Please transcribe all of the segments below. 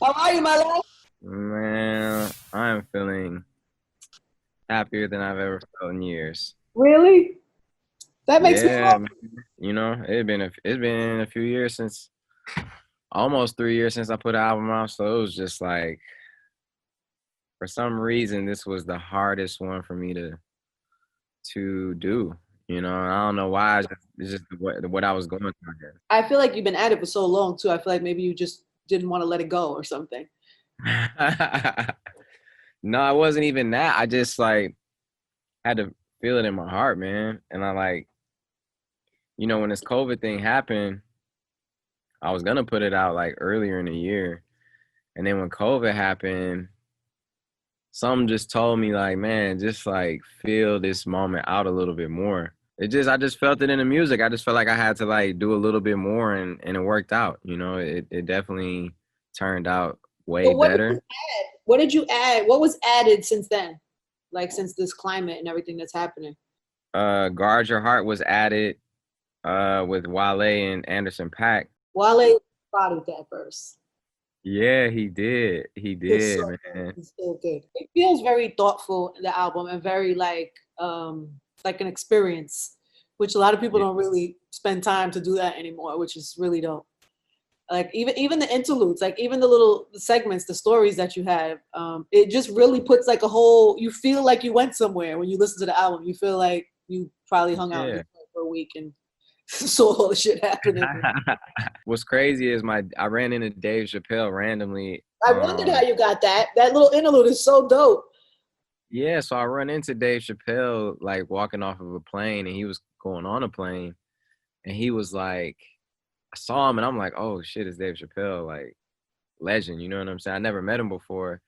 How are you, my love? Man, I'm feeling happier than I've ever felt in years. Really? That makes me Yeah, man. It's been a few years since almost 3 years since I put an album out, so it was just like for some reason this was the hardest one for me to do. And I don't know why. It's just what I was going through, I feel like you've been at it for so long too. I feel like maybe you just didn't want to let it go or something. I guess. No, it wasn't even that. I just like had to feel it in my heart, man. And I like, when this COVID thing happened, I was gonna put it out like earlier in the year. And then when COVID happened, something just told me like, man, just like feel this moment out a little bit more. I just felt it in the music. I just felt like I had to like do a little bit more and it worked out. It definitely turned out way But what did you better. add? What did you add? What was added since then? Like since this climate and everything that's happening. Guard Your Heart was added with Wale and Anderson .Paak. Wale bodied that verse. Yeah, he did. He It's did, so good. man. It's so good. It feels very thoughtful, the album, and very like an experience, which a lot of people Yeah. don't really spend time to do that anymore, which is really dope. Like even the interludes, like even the little segments, the stories that you have, it just really puts like a whole. You feel like you went somewhere when you listen to the album. You feel like you probably hung out in Yeah. Detroit for a week and saw all the shit happening. What's crazy is I ran into Dave Chappelle randomly. I wondered how you got that. That little interlude is so dope. Yeah, so I run into Dave Chappelle like walking off of a plane, and he was going on a plane, and he was like, I saw him, and I'm like, oh shit, it's Dave Chappelle, like legend. You know what I'm saying? I never met him before,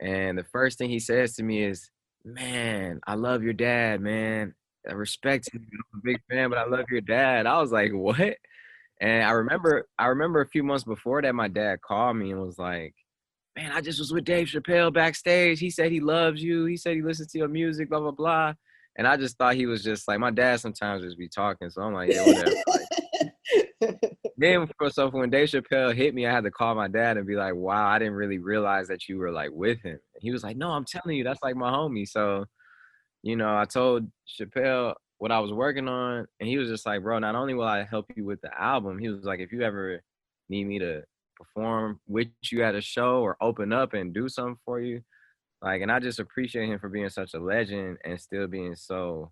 and the first thing he says to me is, "Man, I love your dad, man. I respect him. I'm a big fan, but I love your dad." I was like, what? And I remember a few months before that, my dad called me and was like, "Man, I just was with Dave Chappelle backstage. He said he loves you. He said he listens to your music, blah, blah, blah." And I just thought he was just like, my dad sometimes just be talking. So I'm like, yeah, whatever. Like, then, so when Dave Chappelle hit me, I had to call my dad and be like, wow, I didn't really realize that you were like with him. And he was like, no, I'm telling you, that's like my homie. So, I told Chappelle what I was working on, and he was just like, bro, not only will I help you with the album, he was like, if you ever need me to perform with you at a show or open up and do something for you, like, and I just appreciate him for being such a legend and still being so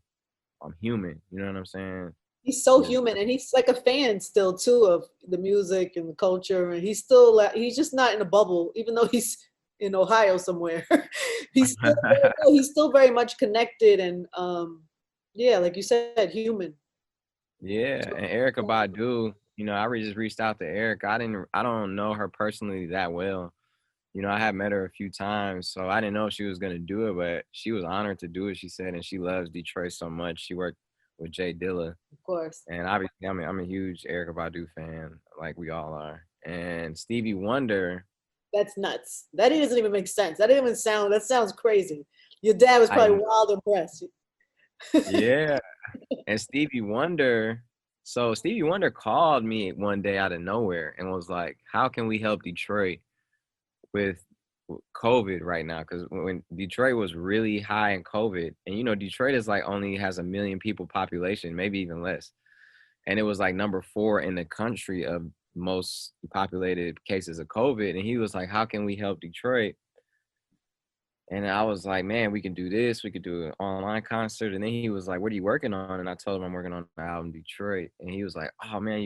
human. You know what I'm saying? He's so Just human, and he's like a fan still too of the music and the culture, and he's still like, he's just not in a bubble, even though he's in Ohio somewhere. He's still very much connected and yeah, like you said, human. yeah. And Erica Badu, just reached out to Erica. I don't know her personally that well. I had met her a few times, so I didn't know if she was gonna do it, but she was honored to do it, she said, and she loves Detroit so much. She worked with Jay Dilla. Of course. And obviously I'm a huge Erica Badu fan, like we all are. And Stevie Wonder, That's nuts. That doesn't even make sense. That sounds crazy. Your dad was I probably wild impressed. yeah. And Stevie Wonder called me one day out of nowhere and was like, "How can we help Detroit with COVID right now?" Because when Detroit was really high in COVID, and Detroit is like only has a million people population, maybe even less, and it was like number 4 in the country of most populated cases of COVID. And he was like, "How can we help Detroit?" And I was like, "Man, we can do this. We could do an online concert." And then he was like, "What are you working on?" And I told him I'm working on the album Detroit. And he was like, "Oh man,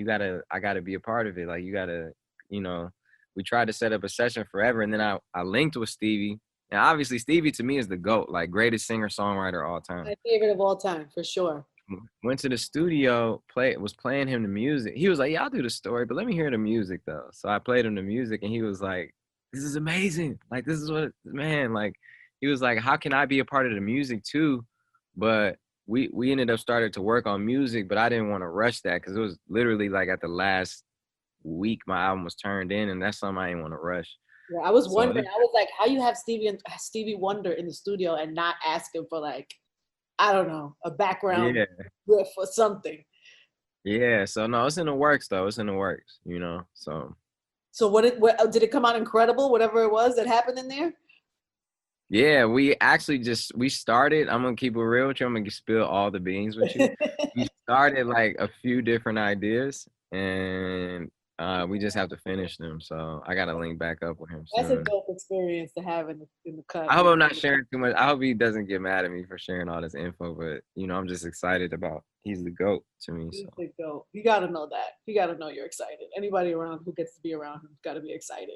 I gotta be a part of it. Like you gotta, you know." We tried to set up a session forever, and then I linked with Stevie. And obviously Stevie to me is the GOAT, like greatest singer songwriter of all time. My favorite of all time, for sure. Went to the studio, was playing him the music. He was like, "Yeah, I'll do the story, but let me hear the music though." So I played him the music, and he was like, "This is amazing. Like this is what man like." He was like, "How can I be a part of the music too?" But we ended up starting to work on music, but I didn't want to rush that because it was literally like at the last week my album was turned in, and that's something I didn't want to rush. Yeah, I was So wondering. I was like, how you have Stevie Wonder in the studio and not ask him for like, I don't know, a background yeah, riff or something. yeah. So no, it's in the works though. It's in the works. So So what did it come out incredible? Whatever it was that happened in there. Yeah, we actually we started. I'm gonna keep it real with you. I'm gonna spill all the beans with you. We started like a few different ideas, and we just have to finish them. So I gotta link back up with him That's a soon. dope experience to have in the cut. I hope I'm not sharing too much. I hope he doesn't get mad at me for sharing all this info, but I'm just excited about he's the GOAT to me. So Dope. You got to know that. You got to know you're excited. Anybody around who gets to be around him got to be excited.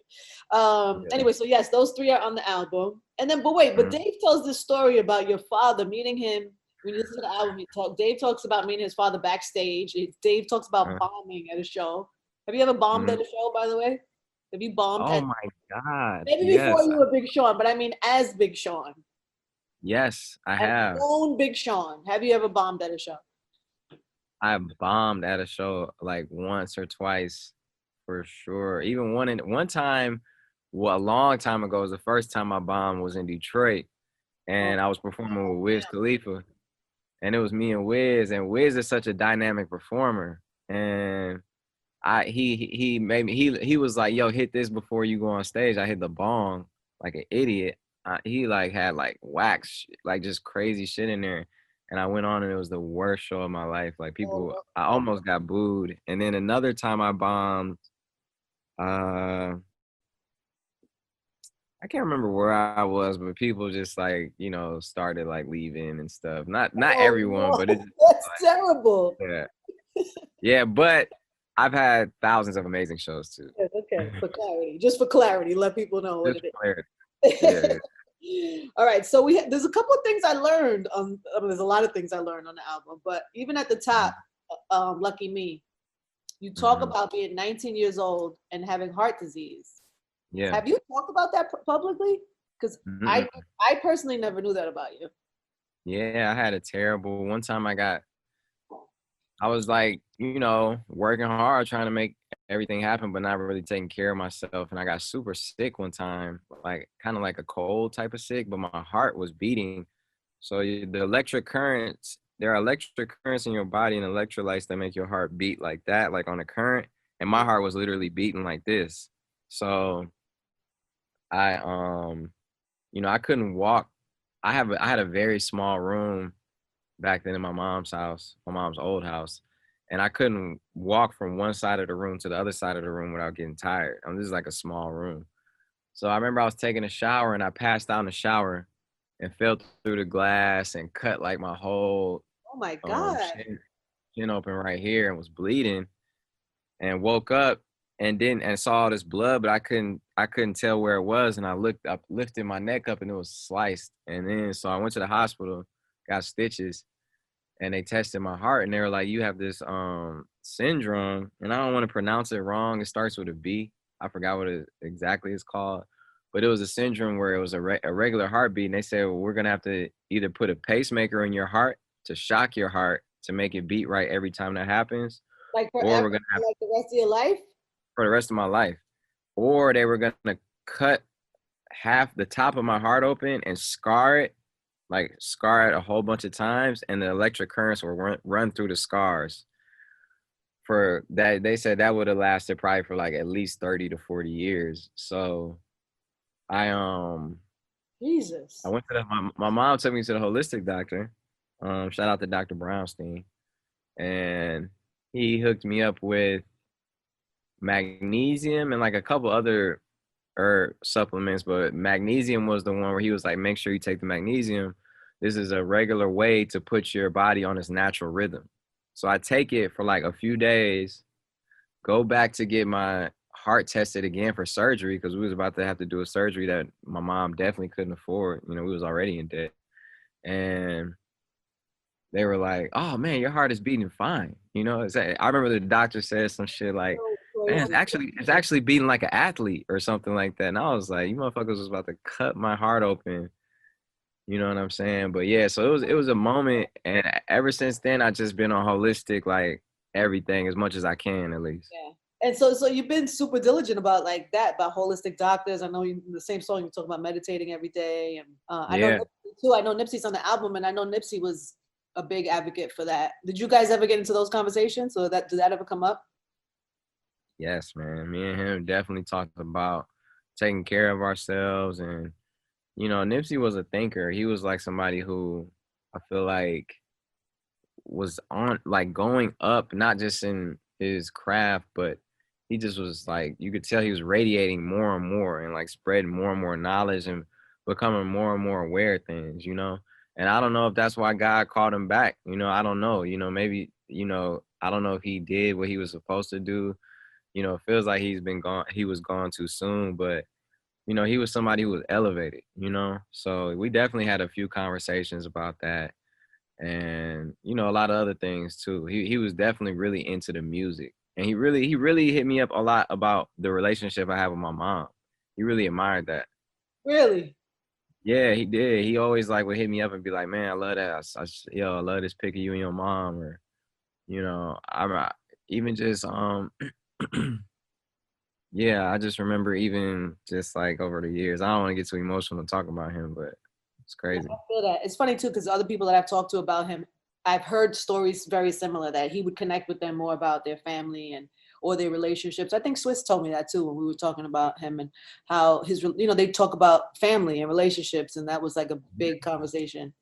yeah. Anyway, so yes, those three are on the album. And then, but wait, but Dave tells this story about your father meeting him. When you listen to the album, Dave talks about meeting his father backstage. Dave talks about bombing at a show. Have you ever bombed at a show, by the way? Have you bombed? Oh my God. Maybe yes. before you were Big Sean, but I mean as Big Sean. Yes, I have. Known Big Sean. Have you ever bombed at a show? I bombed at a show like once or twice for sure. Even one time, well, a long time ago was the first time I bombed was in Detroit, and I was performing with Wiz Khalifa, and it was me and Wiz is such a dynamic performer, and he made me he was like, yo, hit this before you go on stage. I hit the bong like an idiot. He like had like wax, like just crazy shit in there. And I went on and it was the worst show of my life. Like I almost got booed. And then another time I bombed, I can't remember where I was, but people just like, started like leaving and stuff. Not everyone, but it's that's like, terrible. Yeah. Yeah, but I've had thousands of amazing shows too. Yes, okay, for clarity. Just for clarity, let people know what it is. Clarity. Yeah. All right, so there's a couple of things I learned. There's a lot of things I learned on the album, but even at the top, Lucky Me, you talk about being 19 years old and having heart disease. Yeah. Have you talked about that publicly? Because I personally never knew that about you. Yeah, I had a terrible one time. I was like, working hard, trying to make everything happen, but not really taking care of myself. And I got super sick one time, like kind of like a cold type of sick, but my heart was beating. So the electric currents, there are electric currents in your body and electrolytes that make your heart beat like that, like on a current. And my heart was literally beating like this. So I, I couldn't walk. I had a very small room back then in my mom's house, my mom's old house. And I couldn't walk from one side of the room to the other side of the room without getting tired. This is like a small room. So I remember I was taking a shower and I passed out in the shower and fell through the glass and cut like my whole oh my God. Chin open right here and was bleeding, and woke up and saw all this blood, but I couldn't tell where it was. And I lifted my neck up and it was sliced. And then so I went to the hospital, got stitches, and they tested my heart and they were like, you have this syndrome, and I don't want to pronounce it wrong. It starts with a B. I forgot what it exactly is called, but it was a syndrome where it was a regular heartbeat. And they said, well, we're going to have to either put a pacemaker in your heart to shock your heart to make it beat right every time that happens. Like forever, or we're gonna have like the rest of your life? For the rest of my life. Or they were going to cut half the top of my heart open and scar it a whole bunch of times, and the electric currents will run through the scars. For that, they said that would have lasted probably for like at least 30 to 40 years. So Jesus. I went to my mom took me to the holistic doctor. Shout out to Dr. Brownstein. And he hooked me up with magnesium and like a couple other supplements, but magnesium was the one where he was like, make sure you take the magnesium. This is a regular way to put your body on its natural rhythm. So I take it for like a few days, go back to get my heart tested again for surgery, because we was about to have to do a surgery that my mom definitely couldn't afford. We was already in debt. And they were like, oh man, your heart is beating fine. I remember the doctor said some shit like, man, it's actually beating like an athlete or something like that. And I was like, you motherfuckers was about to cut my heart open. You know what I'm saying? But yeah, so it was a moment, and ever since then I just been on holistic, like everything as much as I can at least. Yeah. And so you've been super diligent about like that, about holistic doctors. I know in the same song you talk about meditating every day, and I know Nipsey too. I know Nipsey's on the album, and I know Nipsey was a big advocate for that. Did you guys ever get into those conversations, or did that ever come up? Yes, man. Me and him definitely talked about taking care of ourselves. And, Nipsey was a thinker. He was like somebody who I feel like was on like going up, not just in his craft, but he just was like, you could tell he was radiating more and more and like spreading more and more knowledge and becoming more and more aware of things. And I don't know if that's why God called him back. I don't know. Maybe, I don't know if he did what he was supposed to do. It feels like he was gone too soon, but he was somebody who was elevated. So we definitely had a few conversations about that, and a lot of other things too. He was definitely really into the music, and he really hit me up a lot about the relationship I have with my mom. He really admired that. Really? Yeah, he did. He always like would hit me up and be like, "Man, I love that. I love this pic of you and your mom." Or even just yeah, I just remember even just like over the years. I don't want to get too emotional talking about him, but it's Yeah, crazy. I feel that. It's funny too, because other people that I've talked to about him, I've heard stories very similar that he would connect with them more about their family and or their relationships. I think Swiss told me that too when we were talking about him and how they talk about family and relationships, and that was like a big conversation.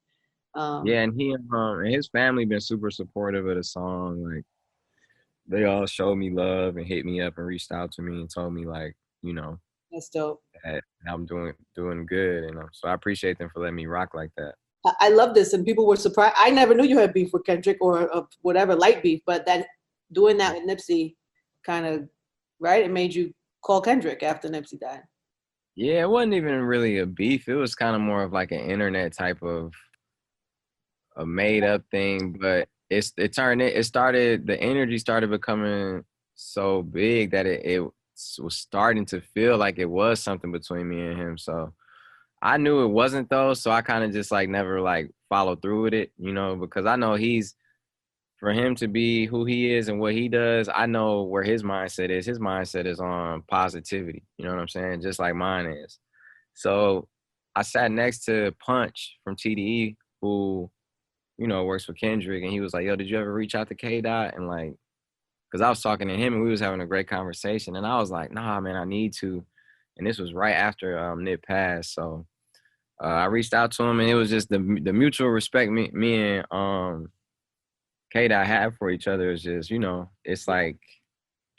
Um, Yeah, and he and his family been super supportive of the song. Like they all showed me love and hit me up and reached out to me and told me like, that's dope. that I'm doing good, and so I appreciate them for letting me rock like that. I love this, and people were surprised. I never knew you had beef with Kendrick or whatever light beef, but that doing that with Nipsey kind of right. It made you call Kendrick after Nipsey died. Yeah, it wasn't even really a beef. It was kind of more of like an internet type of a made up thing, but the energy started becoming so big that it was starting to feel like it was something between me and him. So I knew it wasn't though, so I kind of just like never like followed through with it, because I know for him to be who he is and what he does, I know where his mindset is. His mindset is on positivity, you know what I'm saying? Just like mine is. So I sat next to Punch from TDE, who works for Kendrick, and he was like, "Yo, did you ever reach out to K Dot?" And like, because I was talking to him and we was having a great conversation, and I was like, "Nah, man, I need to." And this was right after Nip passed, so I reached out to him, and it was just the mutual respect me and K Dot have for each other is just, it's like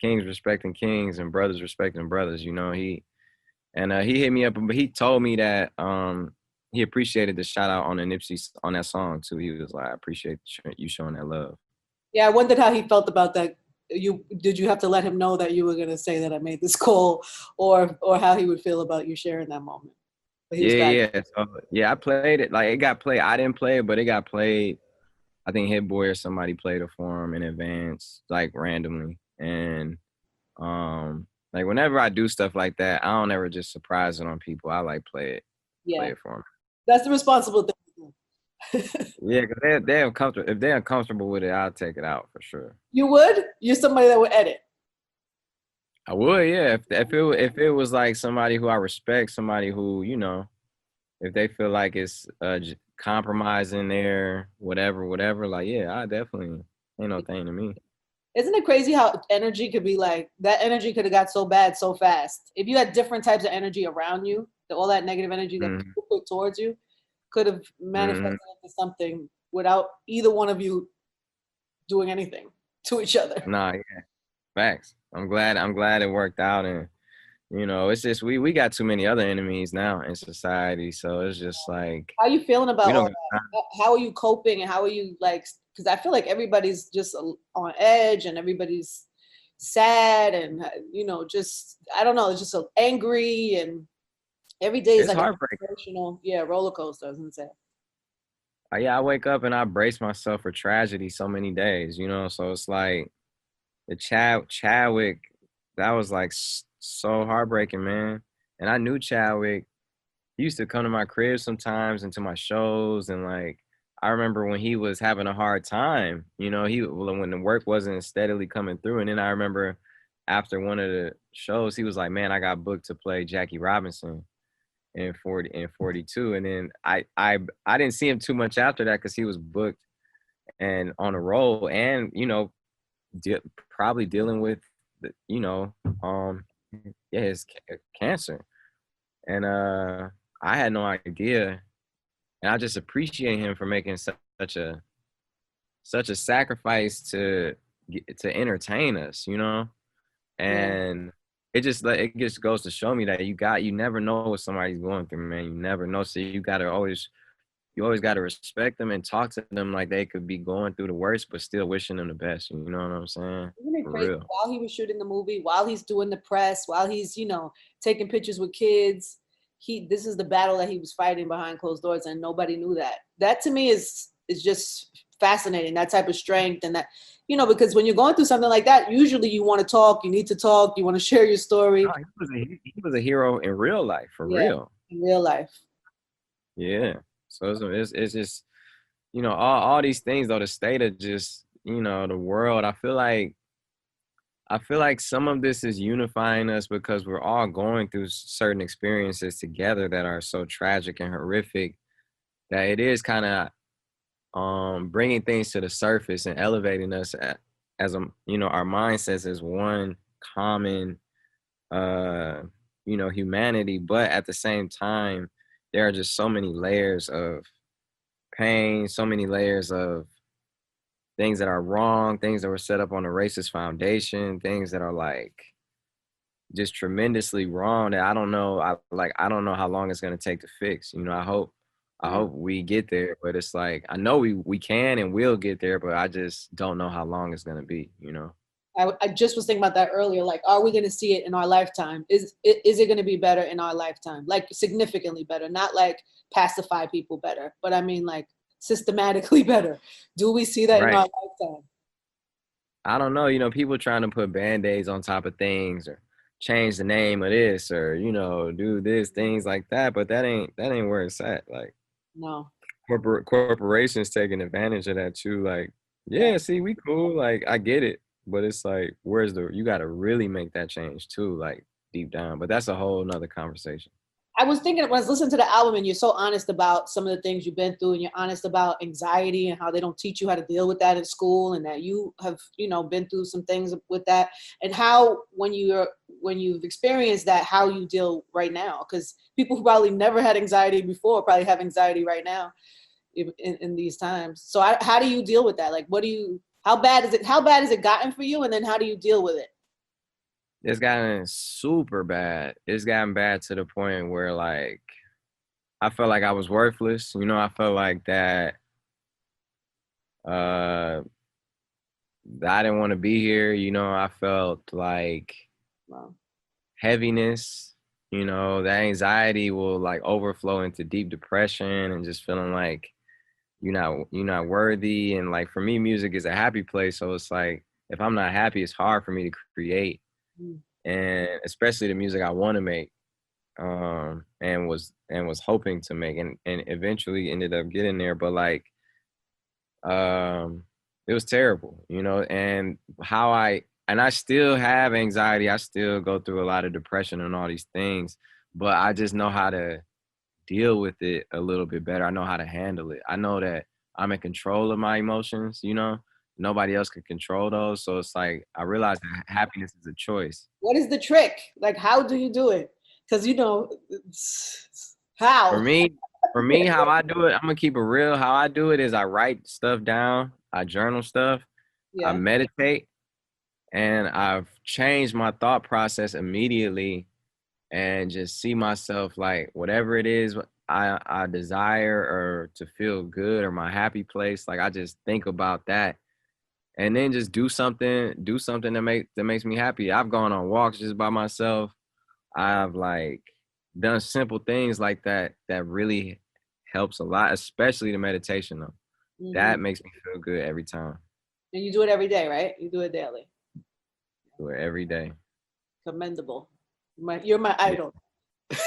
kings respecting kings and brothers respecting brothers. He hit me up, but he told me that he appreciated the shout out on the Nipsey on that song too. He was like, "I appreciate you showing that love." Yeah, I wondered how he felt about that. Did you have to let him know that you were going to say that I made this call, or how he would feel about you sharing that moment? But he was Yeah, glad. yeah. So, yeah, I played it. Like it got played. I didn't play it, but it got played. I think Hit Boy or somebody played it for him in advance, like randomly. And like whenever I do stuff like that, I don't ever just surprise it on people. I like play Yeah, it for them. that's the responsible thing to do. Yeah, because they're uncomfortable. If they're uncomfortable with it, I'll take it out for sure. You would? You're somebody that would edit. I would, yeah. If it was like somebody who I respect, somebody who if they feel like it's compromising their whatever, like yeah, I definitely ain't no thing to me. Isn't it crazy how energy could be like that? Energy could have got so bad so fast. If you had different types of energy around you, all that negative energy that Mm-hmm. people put towards you could have manifested Mm-hmm. into something without either one of you doing anything to each other. Nah, yeah, facts. I'm glad it worked out, and it's just we got too many other enemies now in society, so it's just like How are you feeling we about don't all got that? time. How are you coping, and how are you like? Because I feel like everybody's just on edge, and everybody's sad, and just I don't know, it's just so angry, and every day is It's like an heartbreaking. emotional, yeah, roller coaster, isn't it? Yeah, I wake up and I brace myself for tragedy so many days. So it's like the Chadwick, that was like so heartbreaking, man. And I knew Chadwick. He used to come to my crib sometimes and to my shows, and like I remember when he was having a hard time. When the work wasn't steadily coming through, and then I remember after one of the shows, he was like, "Man, I got booked to play Jackie Robinson in 42," and then I didn't see him too much after that because he was booked and on a roll, and probably dealing with you know, yeah, his cancer. And I had no idea. And I just appreciate him for making such a sacrifice to entertain us, you know? Yeah. And it just goes to show me that you never know what somebody's going through, man. You never know. So you always gotta respect them and talk to them like they could be going through the worst, but still wishing them the best. You know what I'm saying? Isn't it For crazy? real. While he was shooting the movie, while he's doing the press, while he's, taking pictures with kids, this is the battle that he was fighting behind closed doors, and nobody knew that. That to me is just fascinating, that type of strength. And that, because when you're going through something like that, usually you want to talk, you need to talk, you want to share your story. No, he was a hero in real life, for Yeah, real. in real life. Yeah. So it's just, all these things though, the state of just, the world, I feel like some of this is unifying us because we're all going through certain experiences together that are so tragic and horrific that it is kind of bringing things to the surface and elevating us as our mindsets as one common, humanity. But at the same time, there are just so many layers of pain, so many layers of things that are wrong, things that were set up on a racist foundation, things that are like just tremendously wrong that I don't know. I don't know how long it's gonna take to fix. I hope we get there, but it's like I know we can and will get there, but I just don't know how long it's gonna be. I just was thinking about that earlier. Like, are we going to see it in our lifetime? Is it going to be better in our lifetime? Like significantly better, not like pacify people better, but I mean like systematically better. Do we see that in Right. our lifetime? I don't know, people trying to put band-aids on top of things or change the name of this or, do this, things like that. But that ain't where it's at. Like No. corporations taking advantage of that too. Like, yeah, see, we cool. Like, I get it. But it's like, you gotta really make that change too, like deep down. But that's a whole nother conversation. I was thinking when I was listening to the album and you're so honest about some of the things you've been through and you're honest about anxiety and how they don't teach you how to deal with that in school and that you have, been through some things with that and how when you've experienced that, how you deal right now. Because people who probably never had anxiety before probably have anxiety right now in these times. So how do you deal with that? Like, how bad is it gotten for you? And then how do you deal with it? It's gotten super bad. It's gotten bad to the point where like I felt like I was worthless. I felt like that I didn't want to be here. I felt like heaviness, the anxiety will like overflow into deep depression and just feeling like you're not worthy. And like for me, music is a happy place. So it's like if I'm not happy, it's hard for me to create. And especially the music I want to make, and was hoping to make, and eventually ended up getting there. But like, it was terrible, and I still have anxiety. I still go through a lot of depression and all these things, but I just know how to deal with it a little bit better. I know how to handle it. I know that I'm in control of my emotions, nobody else can control those. So it's like, I realize that happiness is a choice. What is the trick? Like, how do you do it? Because, how? For me, how I do it, I'm gonna keep it real. How I do it is I write stuff down, I journal stuff, I meditate, and I've changed my thought process immediately and just see myself like whatever it is I desire or to feel good or my happy place. Like I just think about that and then just do something that makes me happy. I've gone on walks just by myself. I've like done simple things like that really helps a lot, especially the meditation though. Mm-hmm. That makes me feel good every time. And you do it every day, right? You do it daily. Do it every day. Commendable. You're my idol.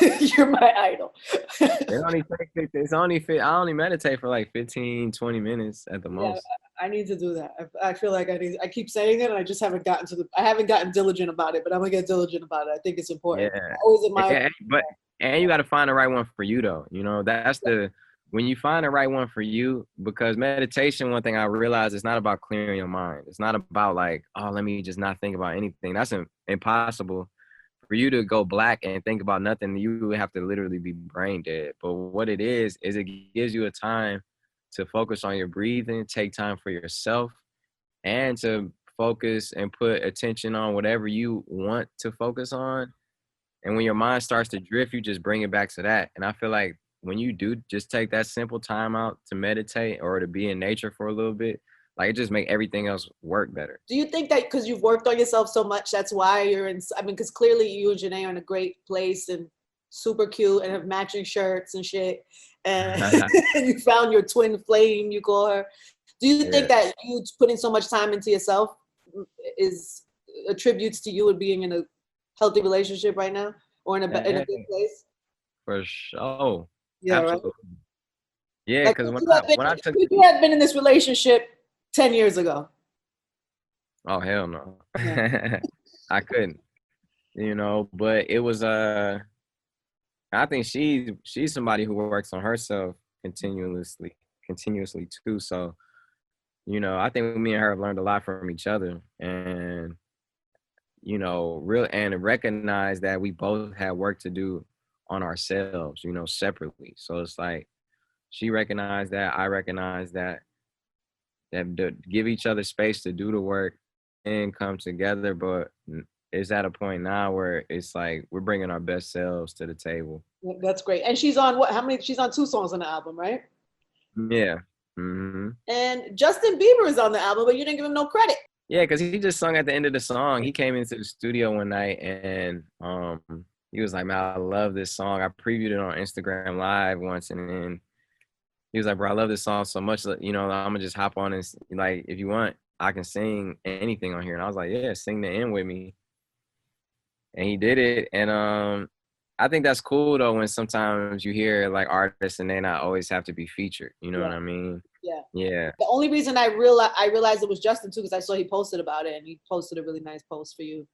You're my idol. I only meditate for like 15, 20 minutes at the most. I need to do that. I feel like I keep saying it and I just haven't gotten diligent about it, but I'm gonna get diligent about it. I think it's important. Yeah. And you got to find the right one for you though. That's the when you find the right one for you, because meditation, one thing I realized, it's not about clearing your mind. It's not about like, oh, let me just not think about anything. That's impossible. For you to go black and think about nothing, you would have to literally be brain dead. But what it is it gives you a time to focus on your breathing, take time for yourself, and to focus and put attention on whatever you want to focus on. And when your mind starts to drift, you just bring it back to that. And I feel like when you do just take that simple time out to meditate or to be in nature for a little bit, like it just make everything else work better. Do you think that because you've worked on yourself so much, that's why you're in, I mean, because clearly you and Janae are in a great place and super cute and have matching shirts and shit. And you found your twin flame, you call her. Do you think that you putting so much time into yourself is attributes to you being in a healthy relationship right now or in a good place? For sure. Yeah, absolutely. Right? Yeah, like, because you had been in this relationship 10 years ago. Oh, hell no. Yeah. I couldn't, you know, but it was, I think she's somebody who works on herself continuously too. So, you know, I think me and her have learned a lot from each other, and, you know, recognize that we both have work to do on ourselves, you know, separately. So it's like, she recognized that, I recognize that give each other space to do the work and come together. But it's at a point now where it's like we're bringing our best selves to the table. That's great. And she's on what? How many? She's on 2 songs on the album, right? Yeah. Mm-hmm. And Justin Bieber is on the album, but you didn't give him no credit. Yeah, because he just sung at the end of the song. He came into the studio one night and he was like, man, I love this song. I previewed it on Instagram Live once, and then he was like, bro, I love this song so much, you know, I'm gonna just hop on and like, if you want, I can sing anything on here. And I was like, yeah, sing the end with me. And he did it. And I think that's cool though, when sometimes you hear like artists and they not always have to be featured. You know what I mean? Yeah. Yeah. The only reason I realized it was Justin too, because I saw he posted about it, and he posted a really nice post for you.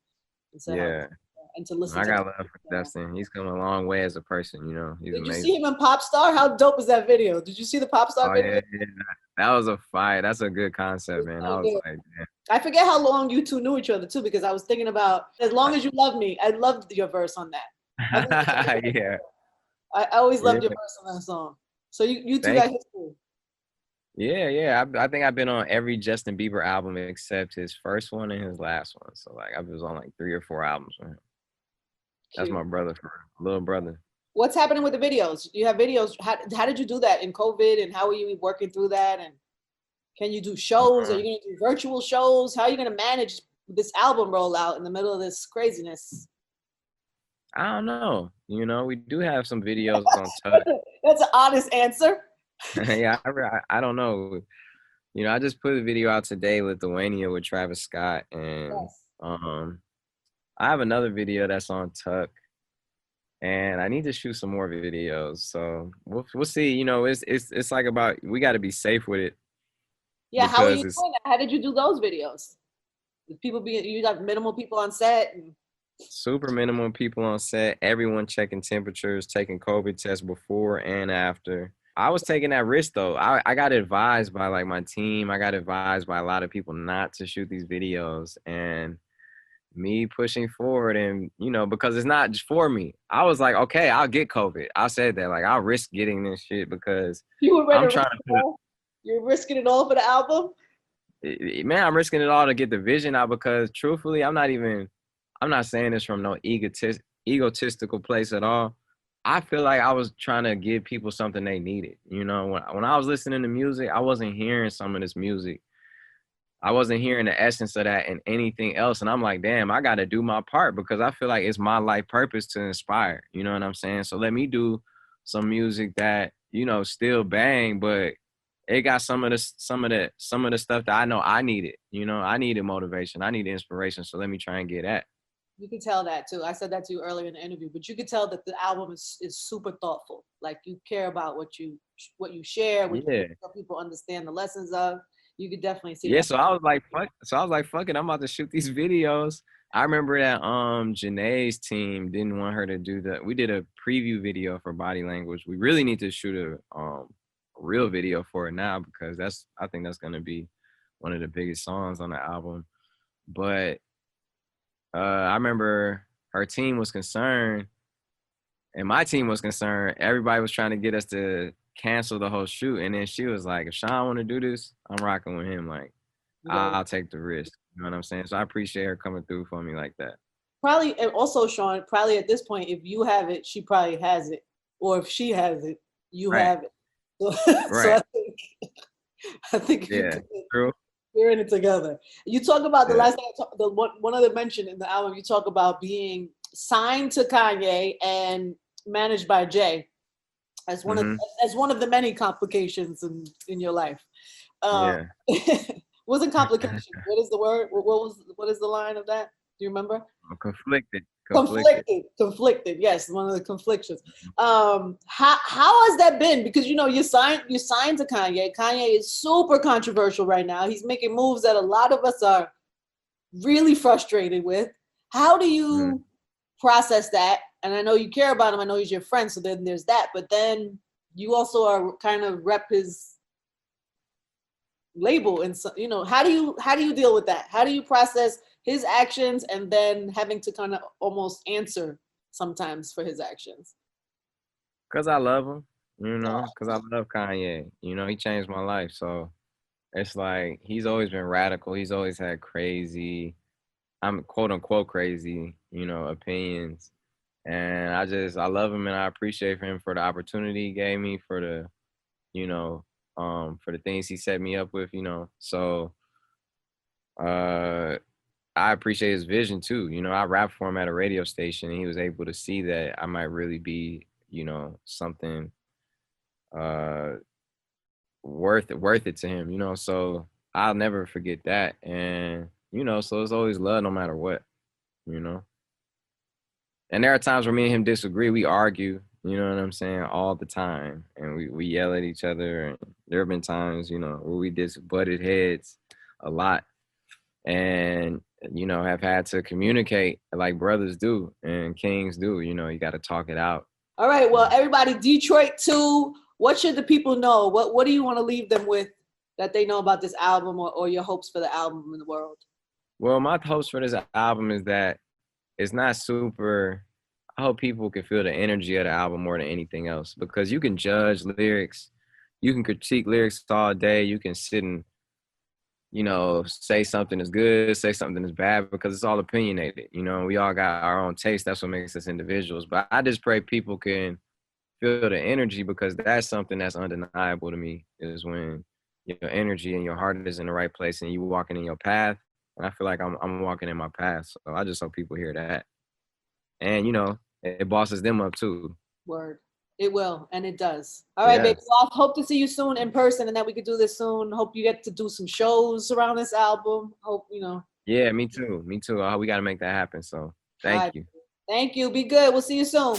And said, yeah. And to listen. I got love for Justin. He's come a long way as a person, you know. He's Did amazing. You see him in Pop Star? How dope was that video? Did you see the Pop Star video? Yeah. That was a fight. That's a good concept, man. I was like, man. I forget how long you two knew each other too, because I was thinking about As Long As You Love Me. I loved your verse on that. Yeah. I always loved your verse on that song. So you two got history. Yeah. I think I've been on every Justin Bieber album except his first one and his last one. So like I was on like 3 or 4 albums with him. That's my brother, little brother. What's happening with the videos? You have videos. How did you do that in COVID, and how are you working through that? And can you do shows? Are you going to do virtual shows? How are you going to manage this album rollout in the middle of this craziness? I don't know. You know, we do have some videos on touch. That's an honest answer. Yeah, I don't know. You know, I just put a video out today, Lithuania, with Travis Scott, and I have another video that's on Tuck, and I need to shoot some more videos. So we'll see. You know, it's like about, we got to be safe with it. Yeah, how are you doing that? How did you do those videos? You got minimal people on set? Super minimum people on set. Everyone checking temperatures, taking COVID tests before and after. I was taking that risk though. I got advised by like my team. I got advised by a lot of people not to shoot these videos, and me pushing forward, and you know, because it's not just for me. I was like, okay, I'll get COVID. I said that, like, I'll risk getting this shit because you were ready you're risking it all for the album? Man, I'm risking it all to get the vision out, because truthfully, I'm not saying this from no egotistical place at all. I feel like I was trying to give people something they needed. You know, when I was listening to music, I wasn't hearing some of this music. I wasn't hearing the essence of that in anything else. And I'm like, damn, I got to do my part, because I feel like it's my life purpose to inspire. You know what I'm saying? So let me do some music that, you know, still bang, but it got some of the stuff that I know I needed. You know, I needed motivation. I needed inspiration. So let me try and get that. You can tell that too. I said that to you earlier in the interview, but you could tell that the album is super thoughtful. Like, you care about what you share, what people understand the lessons of. You could definitely see. Yeah, so I was like, fuck it, I'm about to shoot these videos. I remember that Janae's team didn't want her to do that. We did a preview video for Body Language. We really need to shoot real video for it now because I think that's gonna be one of the biggest songs on the album. But I remember her team was concerned, and my team was concerned. Everybody was trying to get us to cancel the whole shoot, and then she was like, "If Sean want to do this, I'm rocking with him. Like, Right. I'll take the risk." You know what I'm saying? So I appreciate her coming through for me like that. Probably, and also Sean, probably at this point, if you have it, she probably has it, or if she has it, you Right. have it. So Right. I think you Yeah. could, True. we're in it together. You talk about the Yeah. last time, the one other mention in the album, you talk about being signed to Kanye and managed by Jay as one Mm-hmm. of the many complications in your life. Yeah. Wasn't complication. What is the word? What is the line of that? Do you remember? I'm conflicted. Conflicted. Yes, one of the conflictions. How has that been? Because you signed to Kanye. Kanye is super controversial right now. He's making moves that a lot of us are really frustrated with. How do you process that? And I know you care about him. I know he's your friend. So then there's that. But then you also are kind of rep his label, and so how do you deal with that? How do you process his actions and then having to kind of almost answer sometimes for his actions? Cause I love him, cause I love Kanye. He changed my life. So it's like he's always been radical. He's always had crazy, I'm quote unquote crazy, opinions. And I love him and I appreciate him for the opportunity he gave me, for the, for the things he set me up with, So I appreciate his vision too. I rapped for him at a radio station and he was able to see that I might really be, something worth it to him, so I'll never forget that. And, so it's always love no matter what, you know. And there are times where me and him disagree. We argue, you know what I'm saying, all the time. And we yell at each other. And there have been times, where we just butted heads a lot. And, have had to communicate like brothers do and kings do. You got to talk it out. All right. Well, everybody, Detroit 2, what should the people know? What do you want to leave them with that they know about this album, or your hopes for the album in the world? Well, my hopes for this album is that it's not super. I hope people can feel the energy of the album more than anything else, because you can judge lyrics, you can critique lyrics all day, you can sit and, say something is good, say something is bad, because it's all opinionated. We all got our own taste. That's what makes us individuals. But I just pray people can feel the energy, because that's something that's undeniable to me, is when your energy and your heart is in the right place and you walking in your path. And I feel like I'm walking in my path. So I just hope people hear that. And, it bosses them up too. Word. It will, and it does. All right, baby. Well, I hope to see you soon in person and that we could do this soon. Hope you get to do some shows around this album. Hope, Yeah, me too. We got to make that happen. So thank you. Thank you. Be good. We'll see you soon.